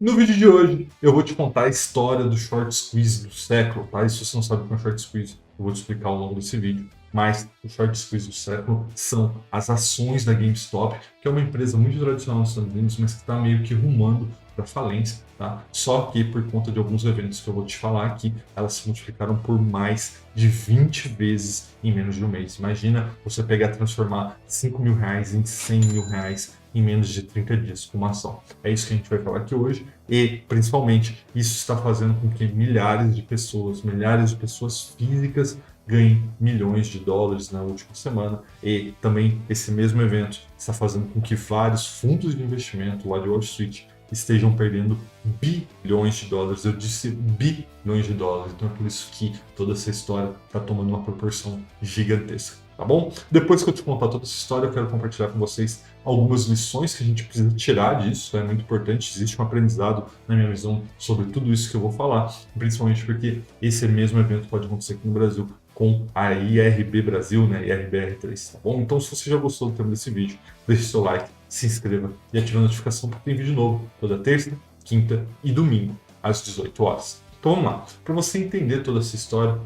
No vídeo de hoje, eu vou te contar a história do short squeeze do século, tá? E se você não sabe o que é um short squeeze, eu vou te explicar ao longo desse vídeo. Mas o short squeeze do século são as ações da GameStop, que é uma empresa muito tradicional nos Estados Unidos, mas que está meio que rumando para falência, tá? Só que por conta de alguns eventos que eu vou te falar aqui, elas se multiplicaram por mais de 20 vezes em menos de um mês. Imagina você pegar e transformar R$ 5.000 em R$ 100.000 em menos de 30 dias com uma ação. É isso que a gente vai falar aqui hoje e, principalmente, isso está fazendo com que milhares de pessoas físicas ganhem milhões de dólares na última semana e também esse mesmo evento está fazendo com que vários fundos de investimento lá de Wall Street estejam perdendo bilhões de dólares. Eu disse bilhões de dólares, então é por isso que toda essa história está tomando uma proporção gigantesca. Tá bom? Depois que eu te contar toda essa história, eu quero compartilhar com vocês algumas lições que a gente precisa tirar disso. É muito importante, existe um aprendizado na minha visão sobre tudo isso que eu vou falar, principalmente porque esse mesmo evento pode acontecer aqui no Brasil com a IRB Brasil, né, IRBR3, tá bom? Então, se você já gostou do tema desse vídeo, deixe seu like, se inscreva e ative a notificação porque tem vídeo novo toda terça, quinta e domingo, às 18 horas. Então vamos lá, para você entender toda essa história,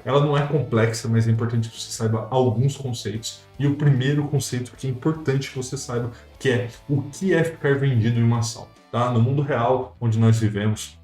ela não é complexa, mas é importante que você saiba alguns conceitos. E o primeiro conceito que é importante que você saiba, que é o que é ficar vendido em uma ação. Tá? No mundo real, onde nós vivemos,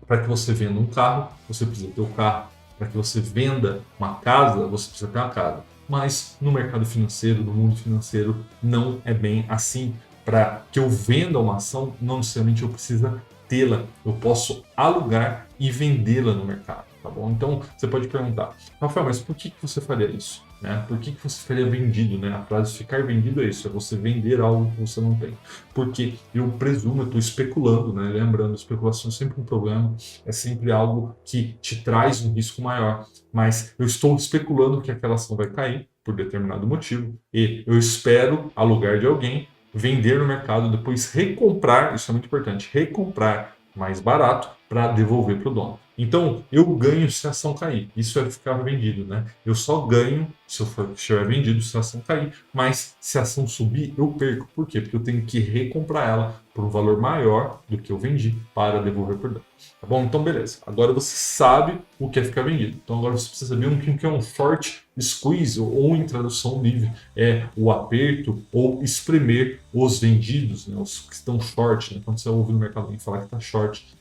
para que você venda um carro, você precisa ter o carro. Para que você venda uma casa, você precisa ter uma casa. Mas no mercado financeiro, no mundo financeiro, não é bem assim. Para que eu venda uma ação, não necessariamente eu preciso tê-la, eu posso alugar e vendê-la no mercado, tá bom? Então você pode perguntar, Rafael, mas por que você faria isso? Né? Por que você faria vendido? Né? A frase ficar vendido é isso, é você vender algo que você não tem. Porque eu presumo, eu estou especulando, né? Lembrando, especulação é sempre um problema, é sempre algo que te traz um risco maior, mas eu estou especulando que aquela ação vai cair por determinado motivo e eu espero alugar de alguém, vender no mercado, depois recomprar, isso é muito importante, recomprar mais barato para devolver para o dono. Então, eu ganho se a ação cair. Isso é ficar vendido, né? Eu só ganho se eu estiver vendido se a ação cair, mas se a ação subir, eu perco. Por quê? Porque eu tenho que recomprar ela por um valor maior do que eu vendi para devolver para o dono. Tá bom? Então, beleza. Agora você sabe o que é ficar vendido. Então, agora você precisa saber o que é um short squeeze, ou em tradução livre, é o aperto ou espremer os vendidos, né, os que estão short. Né? Quando você ouve no mercado alguém falar que está short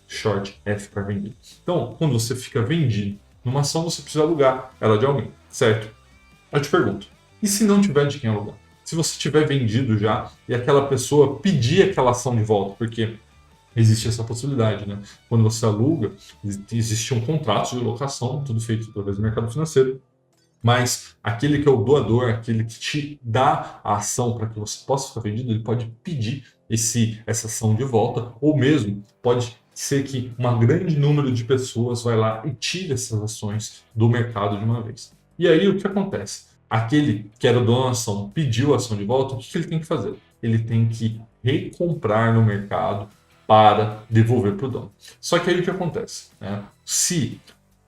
é ficar vendido. Então, quando você fica vendido numa ação, você precisa alugar ela de alguém, certo? Eu te pergunto, e se não tiver de quem alugar? Se você tiver vendido já e aquela pessoa pedir aquela ação de volta, porque existe essa possibilidade, né? Quando você aluga, existe um contrato de locação, tudo feito através do mercado financeiro, mas aquele que é o doador, aquele que te dá a ação para que você possa ficar vendido, ele pode pedir essa ação de volta, ou mesmo pode ser que um grande número de pessoas vai lá e tire essas ações do mercado de uma vez. E aí o que acontece? Aquele que era o dono da ação pediu a ação de volta, o que ele tem que fazer? Ele tem que recomprar no mercado para devolver para o dono. Só que aí o que acontece? Né? Se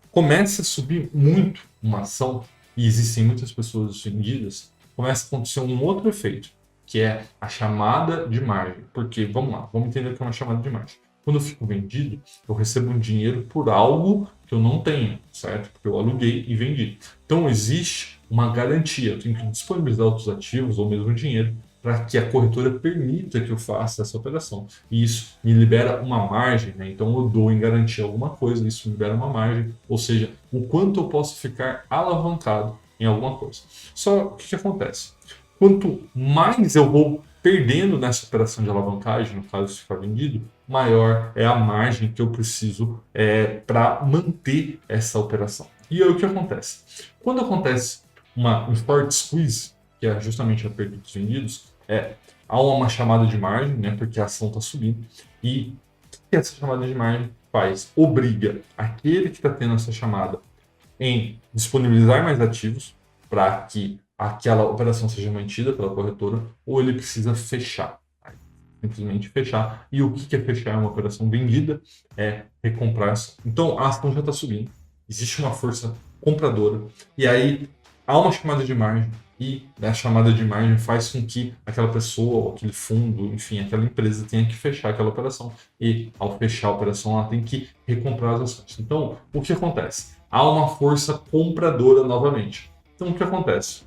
começa a subir muito uma ação e existem muitas pessoas vendidas, começa a acontecer um outro efeito, que é a chamada de margem. Porque, vamos lá, vamos entender o que é uma chamada de margem. Quando eu fico vendido, eu recebo um dinheiro por algo que eu não tenho, certo? Porque eu aluguei e vendi. Então existe uma garantia, eu tenho que disponibilizar outros ativos ou mesmo dinheiro para que a corretora permita que eu faça essa operação. E isso me libera uma margem, né? Então eu dou em garantia alguma coisa, isso me libera uma margem, ou seja, o quanto eu posso ficar alavancado em alguma coisa. Só que o que acontece? Quanto mais eu vou perdendo nessa operação de alavancagem, no caso de ficar vendido, maior é a margem que eu preciso para manter essa operação. E aí o que acontece? Quando acontece um short squeeze, que é justamente a perda dos vendidos, há uma chamada de margem, né, porque a ação está subindo, e o que essa chamada de margem faz? Obriga aquele que está tendo essa chamada em disponibilizar mais ativos para que aquela operação seja mantida pela corretora, ou ele precisa fechar. Simplesmente fechar. E o que é fechar uma operação vendida? É recomprar essa. Então a ação já está subindo, existe uma força compradora, e aí há uma chamada de margem, e a chamada de margem faz com que aquela pessoa, ou aquele fundo, enfim, aquela empresa tenha que fechar aquela operação e, ao fechar a operação, ela tem que recomprar as ações. Então, o que acontece? Há uma força compradora novamente. Então, o que acontece?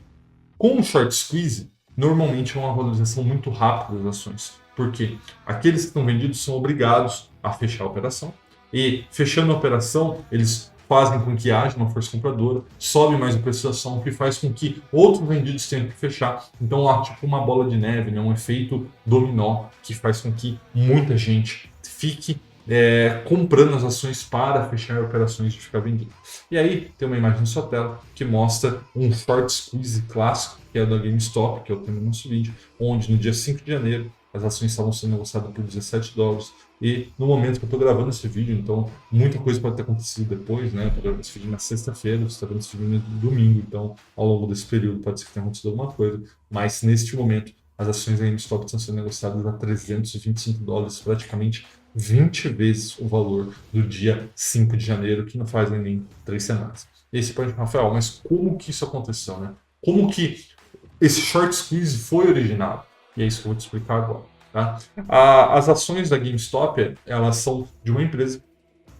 Com o short squeeze, normalmente é uma valorização muito rápida das ações, porque aqueles que estão vendidos são obrigados a fechar a operação, e fechando a operação, eles fazem com que haja uma força compradora, sobe mais o preço da ação, o que faz com que outros vendidos tenham que fechar. Então há tipo uma bola de neve, né? Um efeito dominó que faz com que muita gente fique comprando as ações para fechar operações de ficar vendido. E aí tem uma imagem na sua tela que mostra um short squeeze clássico, que é da GameStop, que é o tema do nosso vídeo, onde no dia 5 de janeiro as ações estavam sendo negociadas por $17. E no momento que eu estou gravando esse vídeo, então muita coisa pode ter acontecido depois, né? Eu estou gravando esse vídeo na sexta-feira, você está vendo esse vídeo no domingo, então ao longo desse período pode ser que tenha acontecido alguma coisa, mas neste momento as ações da GameStop estão sendo negociadas a $325, praticamente 20 vezes o valor do dia 5 de janeiro, que não faz nem 3 semanas. E aí você pode, Rafael, mas como que isso aconteceu, né? Como que esse short squeeze foi originado? E é isso que eu vou te explicar agora. Tá? As ações da GameStop, elas são de uma empresa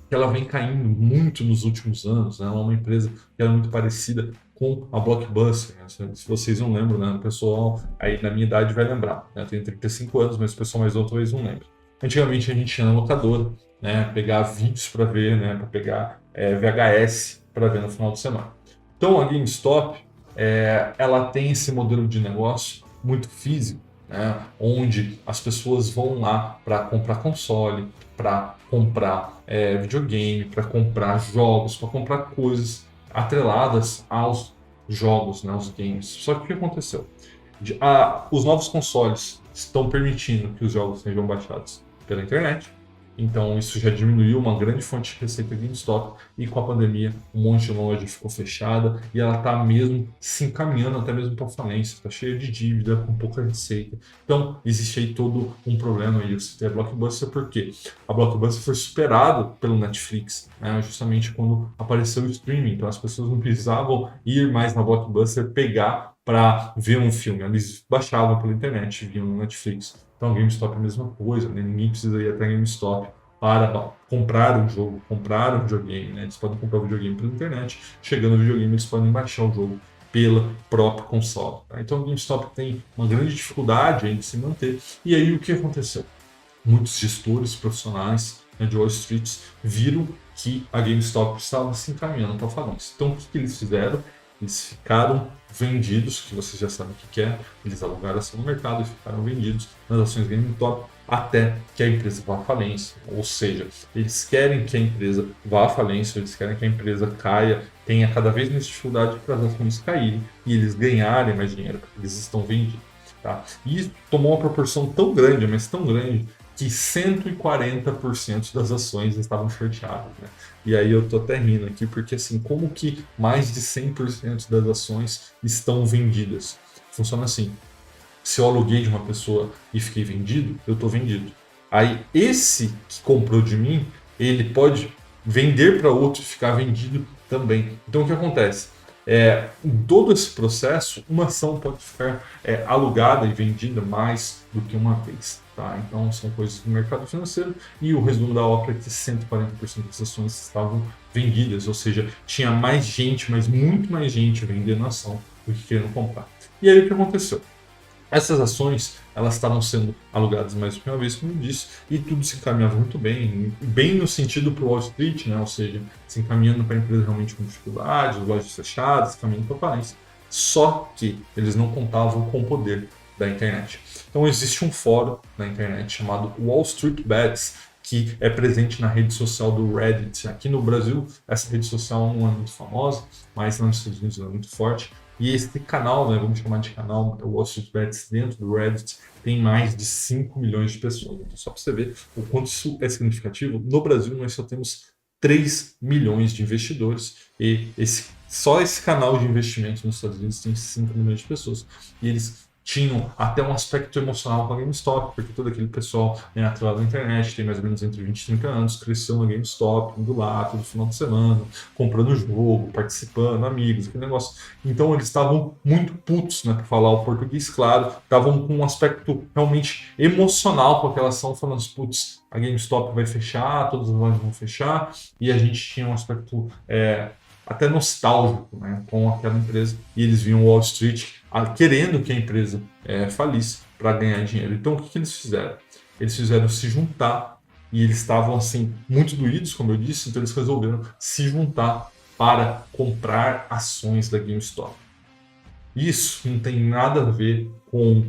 que ela vem caindo muito nos últimos anos. Né? Ela é uma empresa que é muito parecida com a Blockbuster. Né? Se vocês não lembram, né? O pessoal aí na minha idade vai lembrar. Né? Eu tenho 35 anos, mas o pessoal mais novo talvez não lembre. Antigamente a gente ia na locadora, né? Pegar vídeos para ver, né? Para pegar VHS para ver no final de semana. Então a GameStop, ela tem esse modelo de negócio muito físico, né? Onde as pessoas vão lá para comprar console, para comprar videogame, para comprar jogos, para comprar coisas atreladas aos jogos, né, aos games. Só que o que aconteceu? Os novos consoles estão permitindo que os jogos sejam baixados pela internet. Então isso já diminuiu uma grande fonte de receita da GameStop, e com a pandemia um monte de loja ficou fechada e ela está mesmo se encaminhando até mesmo para falência, está cheia de dívida, com pouca receita. Então existe aí todo um problema aí. Você tem a Blockbuster porque a Blockbuster foi superada pelo Netflix, né, justamente quando apareceu o streaming. Então as pessoas não precisavam ir mais na Blockbuster pegar para ver um filme, eles baixavam pela internet, viam no Netflix. Então, a GameStop é a mesma coisa, né? Ninguém precisa ir até a GameStop para comprar um jogo, comprar um videogame, né? Eles podem comprar o videogame pela internet, chegando no videogame eles podem baixar o jogo pela própria console. Tá? Então, a GameStop tem uma grande dificuldade em se manter. E aí, o que aconteceu? Muitos gestores profissionais, né, de Wall Street viram que a GameStop estava se encaminhando para a falência. Então, o que eles fizeram? Eles ficaram vendidos, que vocês já sabem o que é, eles alugaram ação no mercado e ficaram vendidos nas ações GameStop até que a empresa vá à falência. Ou seja, eles querem que a empresa vá à falência, eles querem que a empresa caia, tenha cada vez mais dificuldade para as ações caírem e eles ganharem mais dinheiro, porque eles estão vendidos. Tá? E isso tomou uma proporção tão grande, mas tão grande, que 140% das ações estavam shorteadas. Né? E aí eu tô até rindo aqui, porque assim, como que mais de 100% das ações estão vendidas? Funciona assim, se eu aluguei de uma pessoa e fiquei vendido, eu tô vendido. Aí esse que comprou de mim, ele pode vender para outro e ficar vendido também. Então o que acontece? Em todo esse processo, uma ação pode ficar alugada e vendida mais do que uma vez. Tá? Então são coisas do mercado financeiro, e o resumo da ópera é que 140% das ações estavam vendidas, ou seja, tinha mais gente, mas muito mais gente vendendo ação do que querendo comprar. E aí o que aconteceu? Essas ações, elas estavam sendo alugadas mais uma vez, como eu disse, e tudo se encaminhava muito bem, bem no sentido para o Wall Street, né? Ou seja, se encaminhando para a empresa realmente com dificuldades, lojas fechadas, caminhando para a falência. Só que eles não contavam com o poder da internet. Então existe um fórum na internet chamado Wall Street Bets, que é presente na rede social do Reddit. Aqui no Brasil, essa rede social não é muito famosa, mas nos Estados Unidos é muito forte. E esse canal, né, vamos chamar de canal, o Wall Street Bets, dentro do Reddit, tem mais de 5 milhões de pessoas. Então, só para você ver o quanto isso é significativo, no Brasil nós só temos 3 milhões de investidores, e só esse canal de investimento nos Estados Unidos tem 5 milhões de pessoas. E eles tinham até um aspecto emocional com a GameStop, porque todo aquele pessoal, né, atrelado na internet, tem mais ou menos entre 20 e 30 anos, cresceu na GameStop, indo lá todo final de semana, comprando jogo, participando, amigos, aquele negócio. Então eles estavam muito putos, né, para falar o português claro, estavam com um aspecto realmente emocional com aquela ação, falando, putz, a GameStop vai fechar, todas as lojas vão fechar, e a gente tinha um aspecto até nostálgico, né, com aquela empresa, e eles viam Wall Street querendo que a empresa falisse para ganhar dinheiro. Então o que eles fizeram? Eles fizeram se juntar, e eles estavam assim muito doídos, como eu disse, então eles resolveram se juntar para comprar ações da GameStop. Isso não tem nada a ver com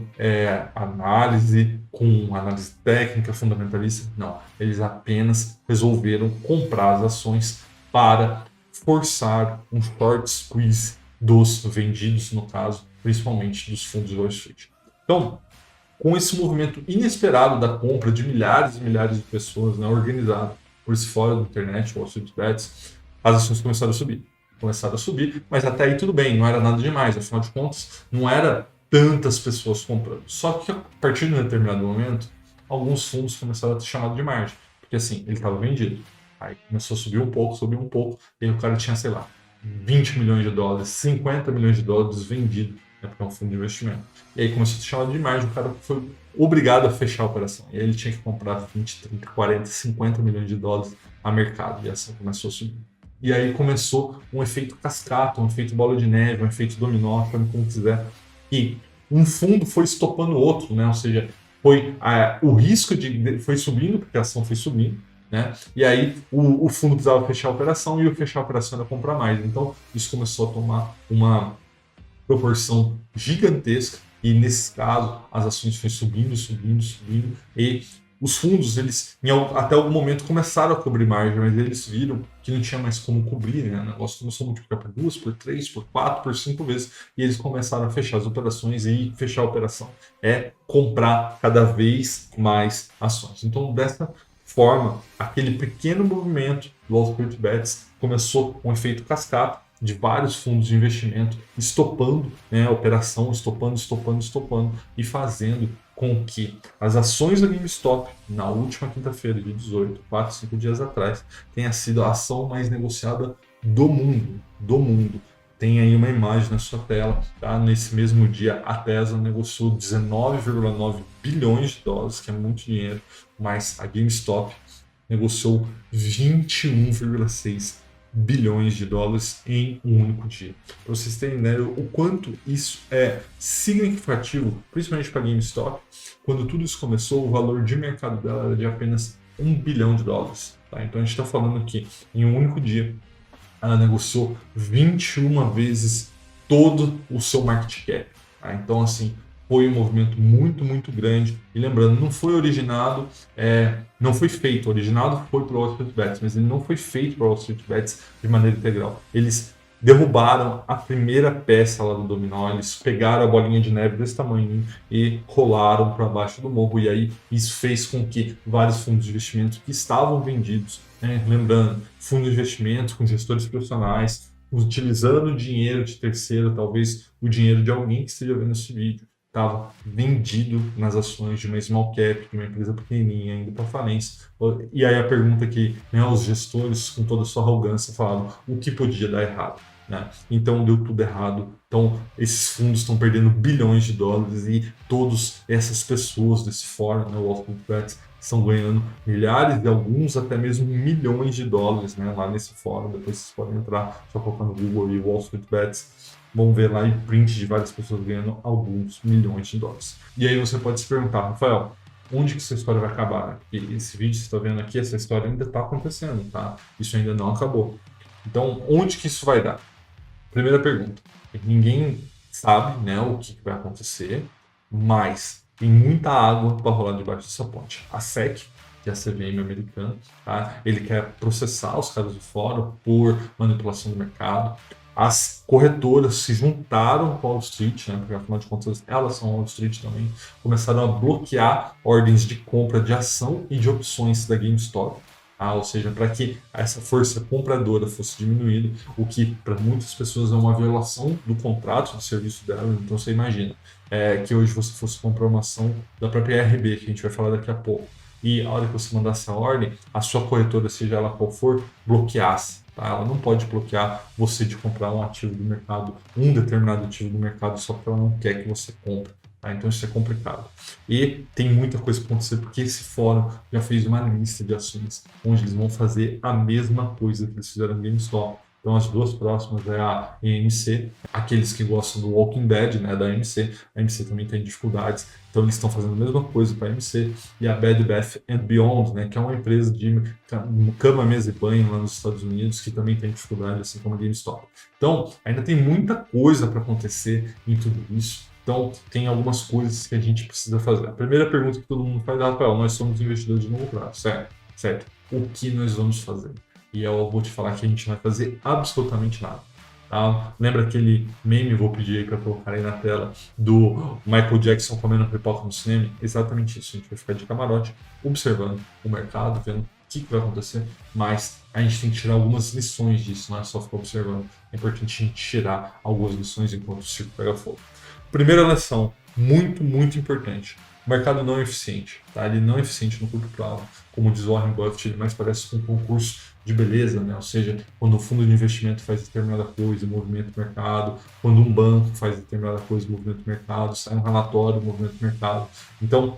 com análise técnica, fundamentalista. Não. Eles apenas resolveram comprar as ações para forçar um short squeeze dos vendidos, no caso, principalmente dos fundos de Wall Street. Então, com esse movimento inesperado da compra de milhares e milhares de pessoas, né, organizado por esse fórum da internet, Wall Street Bets, as ações começaram a subir. Mas até aí tudo bem, não era nada demais, afinal de contas, não era tantas pessoas comprando. Só que a partir de um determinado momento, alguns fundos começaram a ter chamado de margem, porque assim, ele estava vendido. Aí começou a subir um pouco, e aí o cara tinha, sei lá, 20 milhões de dólares, 50 milhões de dólares vendido, né, porque é um fundo de investimento. E aí começou a ser chamado de margem, o cara foi obrigado a fechar a operação. E aí ele tinha que comprar 20, 30, 40, 50 milhões de dólares a mercado, e a ação começou a subir. E aí começou um efeito cascata, um efeito bola de neve, um efeito dominó, chame como quiser. E um fundo foi estopando o outro, né? Ou seja, o risco foi subindo, porque a ação foi subindo, né? E aí o fundo precisava fechar a operação, e o fechar a operação era comprar mais. Então isso começou a tomar uma proporção gigantesca, e nesse caso as ações foi subindo, subindo, subindo, e os fundos, eles até algum momento começaram a cobrir margem, mas eles viram que não tinha mais como cobrir, né? O negócio começou a multiplicar por 2, por 3, por 4, por 5 vezes, e eles começaram a fechar as operações, e fechar a operação é comprar cada vez mais ações. Então, dessa forma, aquele pequeno movimento do Wall Street Bets começou com um efeito cascata, de vários fundos de investimento estopando, né, a operação, estopando, e fazendo com que as ações da GameStop, na última quinta-feira, dia 18, 4, 5 dias atrás, tenha sido a ação mais negociada do mundo. Do mundo. Tem aí uma imagem na sua tela, tá? Nesse mesmo dia, a Tesla negociou 19,9 bilhões de dólares, que é muito dinheiro, mas a GameStop negociou 21,6 bilhões de dólares em um único dia. Para vocês terem ideia o quanto isso é significativo, principalmente para a GameStop, quando tudo isso começou, o valor de mercado dela era de apenas 1 bilhão de dólares. Tá? Então a gente está falando que em um único dia ela negociou 21 vezes todo o seu market cap. Tá? Então, assim, foi um movimento muito, muito grande. E lembrando, não foi originado, não foi feito. Originado foi para o Wall Street Bets, mas ele não foi feito para o Wall Street Bets de maneira integral. Eles derrubaram a primeira peça lá do dominó, eles pegaram a bolinha de neve desse tamanho e rolaram para baixo do morro. E aí isso fez com que vários fundos de investimento que estavam vendidos, né, lembrando, fundos de investimento com gestores profissionais, utilizando o dinheiro de terceiro, talvez o dinheiro de alguém que esteja vendo esse vídeo, estava vendido nas ações de uma small cap, de uma empresa pequenininha, indo para falência. E aí a pergunta que, né, os gestores, com toda a sua arrogância, falavam o que podia dar errado. Né? Então deu tudo errado. Então esses fundos estão perdendo bilhões de dólares, e todas essas pessoas desse fórum, né, Wall Street Bets, estão ganhando milhares e alguns até mesmo milhões de dólares, né, lá nesse fórum. Depois vocês podem entrar, só colocando no Google e Wall Street Bets, vão ver lá em print de várias pessoas ganhando alguns milhões de dólares. E aí você pode se perguntar, Rafael, onde que essa história vai acabar? Porque esse vídeo que você está vendo aqui, essa história ainda está acontecendo, tá? Isso ainda não acabou. Então, onde que isso vai dar? Primeira pergunta. Ninguém sabe, né, o que vai acontecer, mas tem muita água para rolar debaixo dessa ponte. A SEC, que é a CVM americana, tá? Ele quer processar os caras do fórum por manipulação do mercado. As corretoras se juntaram com a Wall Street, né, porque afinal de contas elas são a Wall Street também, começaram a bloquear ordens de compra de ação e de opções da GameStop. ou seja, para que essa força compradora fosse diminuída, o que para muitas pessoas é uma violação do contrato de serviço dela. Então você imagina que hoje você fosse comprar uma ação da própria IRB, que a gente vai falar daqui a pouco, e a hora que você mandasse a ordem, a sua corretora, seja ela qual for, bloqueasse. Tá? Ela não pode bloquear você de comprar um ativo do mercado, um determinado ativo do mercado, só porque ela não quer que você compre. Tá? Então isso é complicado. E tem muita coisa para acontecer, porque esse fórum já fez uma lista de ações onde eles vão fazer a mesma coisa que eles fizeram no GameStop. Então as duas próximas é a EMC, aqueles que gostam do Walking Dead, né, da AMC. A AMC também tem dificuldades, então eles estão fazendo a mesma coisa para a AMC. E a Bed Bath and Beyond, né, que é uma empresa de cama, mesa e banho lá nos Estados Unidos, que também tem dificuldade, assim como a GameStop. Então ainda tem muita coisa para acontecer em tudo isso. Então, tem algumas coisas que a gente precisa fazer. A primeira pergunta que todo mundo faz é, Rafael, nós somos investidores de longo prazo, certo? Certo. O que nós vamos fazer? E eu vou te falar que a gente não vai fazer absolutamente nada. Tá? Lembra aquele meme, vou pedir aí para colocar aí na tela, do Michael Jackson comendo pipoca no cinema? Exatamente isso. A gente vai ficar de camarote, observando o mercado, vendo o que vai acontecer, mas a gente tem que tirar algumas lições disso, não é só ficar observando. É importante a gente tirar algumas lições enquanto o circo pega fogo. Primeira lição, muito, muito importante. O mercado não é eficiente, tá? Ele não é eficiente no curto prazo. Como diz Warren Buffett, ele mais parece um concurso de beleza, né? Ou seja, quando um fundo de investimento faz determinada coisa, movimenta o mercado. Quando um banco faz determinada coisa, movimenta o mercado. Sai um relatório, movimenta o mercado. Então,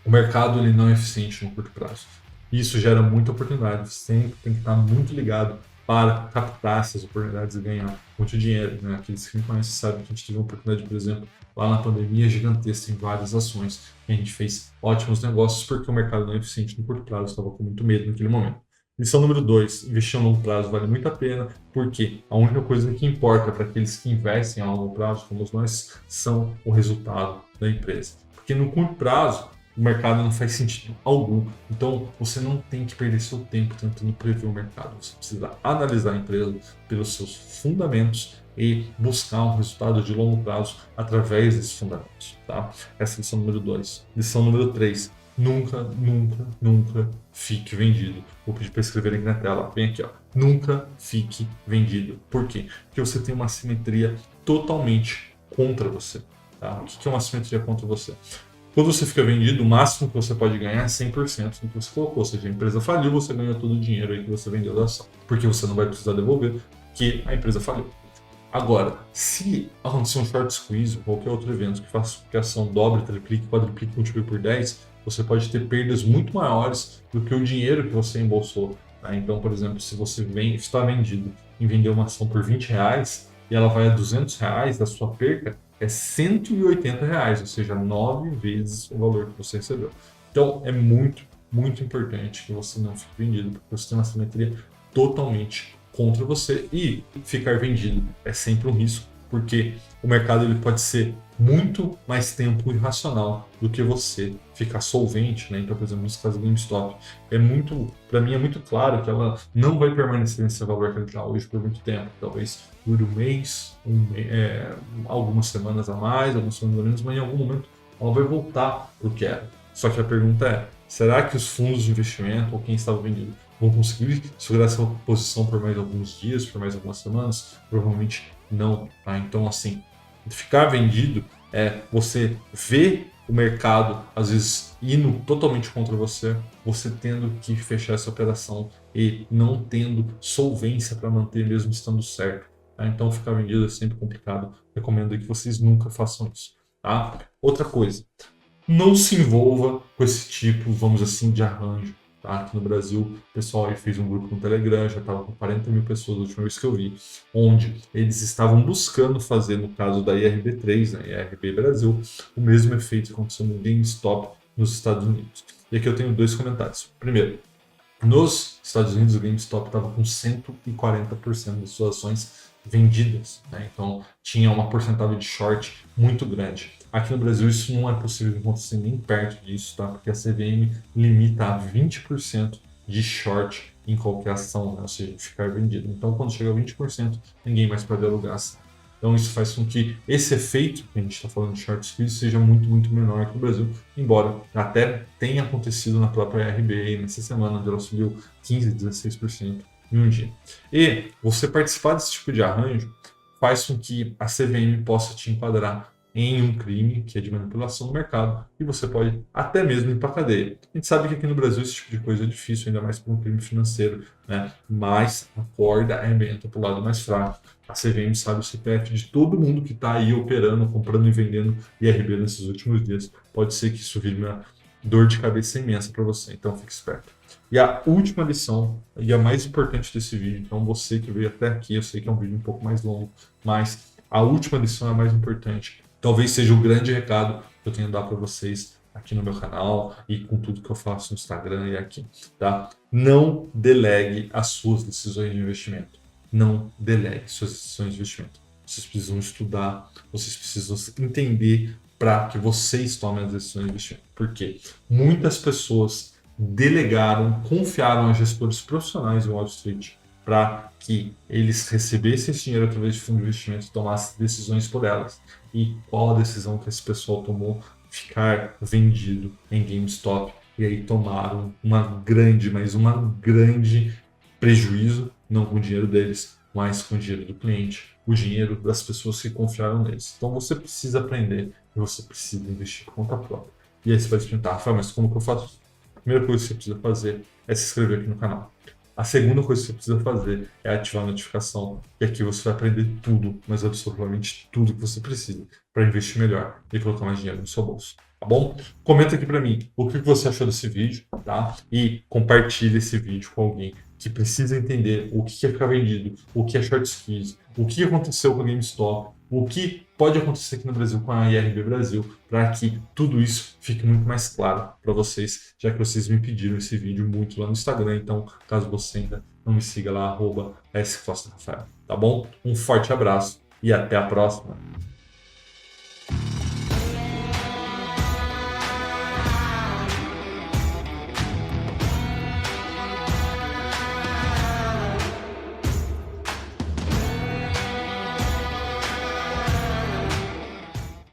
o mercado ele não é eficiente no curto prazo. Isso gera muita oportunidade. Você sempre tem que estar muito ligado para captar essas oportunidades e ganhar muito dinheiro. Né? Aqueles que me conhecem sabem que a gente teve uma oportunidade, por exemplo, lá na pandemia gigantesca em várias ações. E a gente fez ótimos negócios porque o mercado não é eficiente no curto prazo, estava com muito medo naquele momento. Lição número 2, investir a longo prazo vale muito a pena, porque a única coisa que importa para aqueles que investem a longo prazo, como nós, são o resultado da empresa. Porque no curto prazo, o mercado não faz sentido algum. Então, você não tem que perder seu tempo tentando prever o mercado. Você precisa analisar a empresa pelos seus fundamentos e buscar um resultado de longo prazo através desses fundamentos. Tá? Essa é a lição número 2. Lição número 3. Nunca, nunca, nunca fique vendido. Vou pedir para escrever aqui na tela. Vem aqui, ó. Nunca fique vendido. Por quê? Porque você tem uma simetria totalmente contra você. Tá? O que é uma simetria contra você? Quando você fica vendido, o máximo que você pode ganhar é 100% do que você colocou. Ou seja, a empresa faliu, você ganha todo o dinheiro aí que você vendeu da ação. Porque você não vai precisar devolver, porque a empresa faliu. Agora, se acontecer um short squeeze ou qualquer outro evento que faça que a ação dobre, triplique, quadriplique, multiplique por 10, você pode ter perdas muito maiores do que o dinheiro que você embolsou. Tá? Então, por exemplo, se você está vendido em vender uma ação por R$ 20 e ela vai a R$ 200, a sua perca é R$ 180, ou seja, 9 vezes o valor que você recebeu. Então, é muito, muito importante que você não fique vendido, porque você tem uma simetria totalmente contra você, e ficar vendido é sempre um risco, porque o mercado ele pode ser muito mais tempo irracional do que você ficar solvente, né? Então, por exemplo, nesse caso do GameStop, para mim é muito claro que ela não vai permanecer nesse valor que ela está hoje por muito tempo. Talvez dure um mês, algumas semanas a mais, algumas semanas a menos, mas em algum momento ela vai voltar para o que era. Só que a pergunta é, será que os fundos de investimento ou quem estava vendido vão conseguir segurar essa posição por mais alguns dias, por mais algumas semanas? Provavelmente não. Tá? Então, assim, ficar vendido é você ver o mercado, às vezes, indo totalmente contra você, você tendo que fechar essa operação e não tendo solvência para manter mesmo estando certo. Tá? Então, ficar vendido é sempre complicado. Recomendo que vocês nunca façam isso. Tá? Outra coisa, não se envolva com esse tipo, vamos assim, de arranjo. Tá? Aqui no Brasil, o pessoal aí fez um grupo no Telegram, já estava com 40 mil pessoas a última vez que eu vi, onde eles estavam buscando fazer, no caso da IRB3, né, IRB Brasil, o mesmo efeito que aconteceu no GameStop nos Estados Unidos. E aqui eu tenho dois comentários. Primeiro, nos Estados Unidos o GameStop estava com 140% das suas ações vendidas, né? Então tinha uma porcentagem de short muito grande. Aqui no Brasil isso não é possível acontecer nem perto disso, tá? Porque a CVM limita a 20% de short em qualquer ação, né? Ou seja, ficar vendido. Então quando chega a 20%, ninguém mais pode alugar ação. Então isso faz com que esse efeito que a gente está falando de short squeeze seja muito, muito menor aqui no Brasil, embora até tenha acontecido na própria RBA nessa semana, onde ela subiu 15, 16% em um dia. E você participar desse tipo de arranjo faz com que a CVM possa te enquadrar em um crime, que é de manipulação do mercado, e você pode até mesmo ir para a cadeia. A gente sabe que aqui no Brasil esse tipo de coisa é difícil, ainda mais por um crime financeiro, né? Mas a corda arrebenta para o lado mais fraco. A CVM sabe o CPF de todo mundo que está aí operando, comprando e vendendo IRB nesses últimos dias. Pode ser que isso vire uma dor de cabeça imensa para você, então fique esperto. E a última lição, e a mais importante desse vídeo, então você que veio até aqui, eu sei que é um vídeo um pouco mais longo, mas a última lição é a mais importante. Talvez seja o grande recado que eu tenho a dar para vocês aqui no meu canal e com tudo que eu faço no Instagram e aqui, tá? Não delegue as suas decisões de investimento. Não delegue suas decisões de investimento. Vocês precisam estudar, vocês precisam entender para que vocês tomem as decisões de investimento. Por quê? Muitas pessoas delegaram, confiaram a gestores profissionais em Wall Street para que eles recebessem esse dinheiro através de fundos de investimento e tomassem decisões por elas. E qual a decisão que esse pessoal tomou? Ficar vendido em GameStop. E aí tomaram mas uma grande prejuízo, não com o dinheiro deles, mas com o dinheiro do cliente, o dinheiro das pessoas que confiaram neles. Então você precisa aprender e você precisa investir por conta própria. E aí você vai se perguntar, Rafael, mas como que eu faço isso? A primeira coisa que você precisa fazer é se inscrever aqui no canal. A segunda coisa que você precisa fazer é ativar a notificação, e aqui você vai aprender tudo, mas absolutamente tudo que você precisa para investir melhor e colocar mais dinheiro no seu bolso, tá bom? Comenta aqui para mim o que você achou desse vídeo, tá? E compartilhe esse vídeo com alguém que precisa entender o que é ficar vendido, o que é short squeeze, o que aconteceu com a GameStop, o que pode acontecer aqui no Brasil com a IRB Brasil, para que tudo isso fique muito mais claro para vocês, já que vocês me pediram esse vídeo muito lá no Instagram. Então, caso você ainda não me siga lá, @scosta_rafael, tá bom? Um forte abraço e até a próxima!